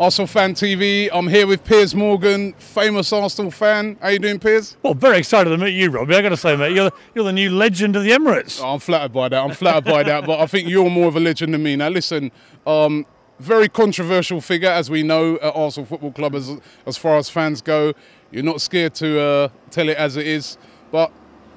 Arsenal Fan TV. I'm here with Piers Morgan, famous Arsenal fan. How you doing, Piers? Well, very excited to meet you, Robbie. I got to say, mate, you're the new legend of the Emirates. Oh, I'm flattered by that. I'm flattered by that. But I think you're more of a legend than me. Now, listen, very controversial figure, as we know, at Arsenal Football Club as far as fans go. You're not scared to tell it as it is. But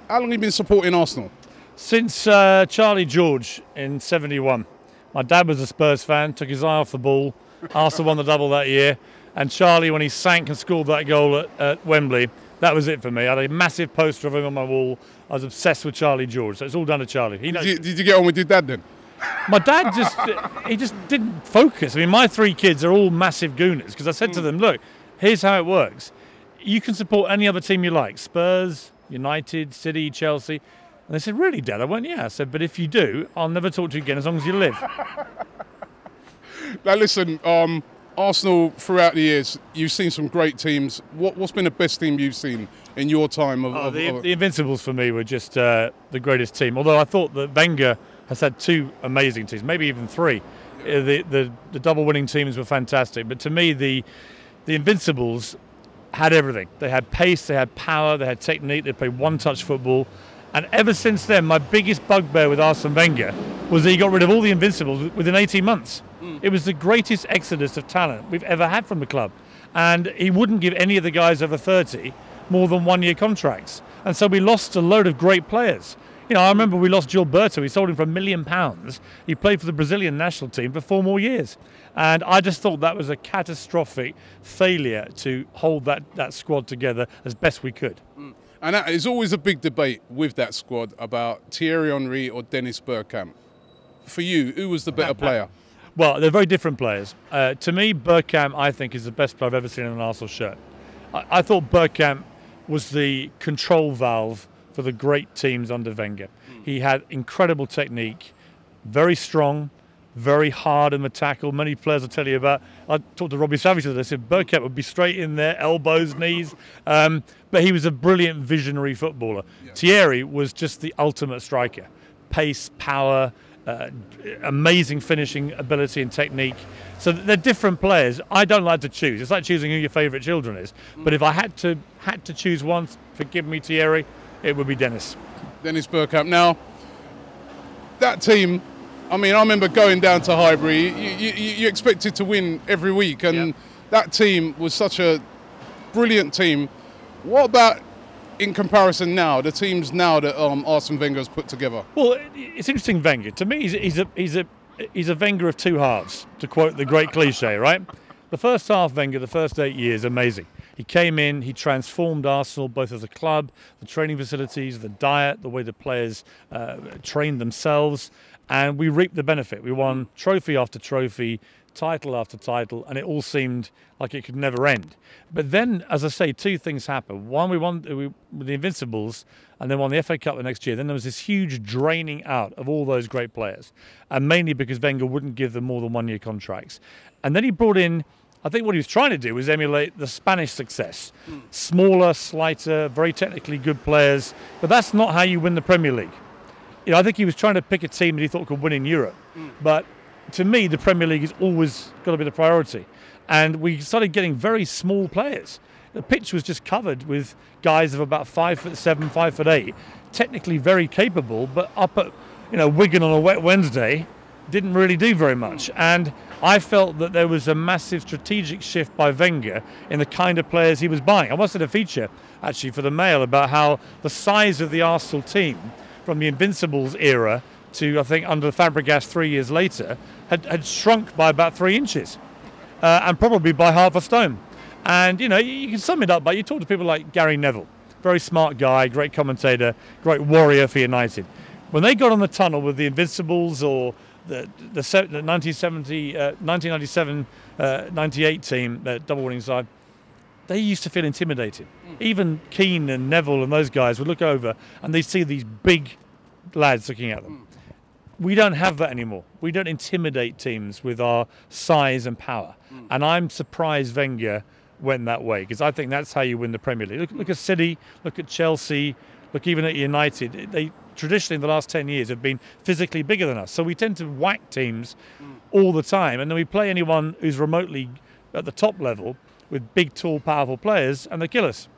how long have you been supporting Arsenal? Since Charlie George in '71. My dad was a Spurs fan, took his eye off the ball. Arsenal won the double that year. And Charlie, when he sank and scored that goal at Wembley, that was it for me. I had a massive poster of him on my wall. I was obsessed with Charlie George. So it's all down to Charlie. Did you get on with your dad then? My dad he just didn't focus. I mean, my three kids are all massive gooners because I said to them, look, here's how it works. You can support any other team you like, Spurs, United, City, Chelsea. And they said, really, Dad? I went, yeah. I said, but if you do, I'll never talk to you again as long as you live. Now, listen, Arsenal, throughout the years, you've seen some great teams. What's been the best team you've seen in your time? The Invincibles, for me, were just the greatest team. Although I thought that Wenger has had two amazing teams, maybe even three. Yeah. The double-winning teams were fantastic. But to me, the Invincibles had everything. They had pace, they had power, they had technique, they played one-touch football. And ever since then, my biggest bugbear with Arsene Wenger was that he got rid of all the Invincibles within 18 months. It was the greatest exodus of talent we've ever had from the club. And he wouldn't give any of the guys over 30 more than one-year contracts. And so we lost a load of great players. You know, I remember we lost Gilberto. We sold him for £1 million. He played for the Brazilian national team for 4 more years. And I just thought that was a catastrophic failure to hold that squad together as best we could. And that is always a big debate with that squad about Thierry Henry or Dennis Bergkamp. For you, who was the better player? Well, they're very different players. To me, Bergkamp, I think, is the best player I've ever seen in an Arsenal shirt. I thought Bergkamp was the control valve for the great teams under Wenger. He had incredible technique, very strong, very hard in the tackle. Many players will tell you about. I talked to Robbie Savage today. I said Bergkamp would be straight in there, elbows, knees. But he was a brilliant visionary footballer. Yeah. Thierry was just the ultimate striker. Pace, power, amazing finishing ability and technique. So they're different players. I don't like to choose. It's like choosing who your favourite children is. But if I had to choose one, forgive me, Thierry, it would be Dennis. Dennis Bergkamp. Now, that team, I mean, I remember going down to Highbury. You expected to win every week, and that team was such a brilliant team. What about, in comparison now, the teams now that Arsene Wenger has put together? Well, it's interesting, Wenger. To me, he's a Wenger of two halves, to quote the great cliche, right? The first half, Wenger, the first 8 years, amazing. He came in, he transformed Arsenal, both as a club, the training facilities, the diet, the way the players trained themselves, and we reaped the benefit. We won trophy after trophy, title after title, and it all seemed like it could never end. But then, as I say, two things happened. One, we won the Invincibles, and then won the FA Cup the next year. Then there was this huge draining out of all those great players, and mainly because Wenger wouldn't give them more than one-year contracts. And then he brought in, I think what he was trying to do was emulate the Spanish success. Smaller, slighter, very technically good players, but that's not how you win the Premier League. You know, I think he was trying to pick a team that he thought could win in Europe. But to me, the Premier League has always got to be the priority. And we started getting very small players. The pitch was just covered with guys of about 5'7", 5'8", technically very capable, but up at Wigan on a wet Wednesday, didn't really do very much. And I felt that there was a massive strategic shift by Wenger in the kind of players he was buying. I once did a feature, actually, for the Mail about how the size of the Arsenal team from the Invincibles era to, I think, under Fabregas 3 years later, had shrunk by about 3 inches, and probably by half a stone. And, you know, you can sum it up by, you talk to people like Gary Neville, very smart guy, great commentator, great warrior for United. When they got on the tunnel with the Invincibles or the 1997-98 team, the double-winning side, they used to feel intimidated. Even Keane and Neville and those guys would look over and they'd see these big lads looking at them. We don't have that anymore. We don't intimidate teams with our size and power. And I'm surprised Wenger went that way, because I think that's how you win the Premier League. Look at City, look at Chelsea, look even at United. They traditionally in the last 10 years have been physically bigger than us. So we tend to whack teams all the time, and then we play anyone who's remotely at the top level with big, tall, powerful players, and they kill us.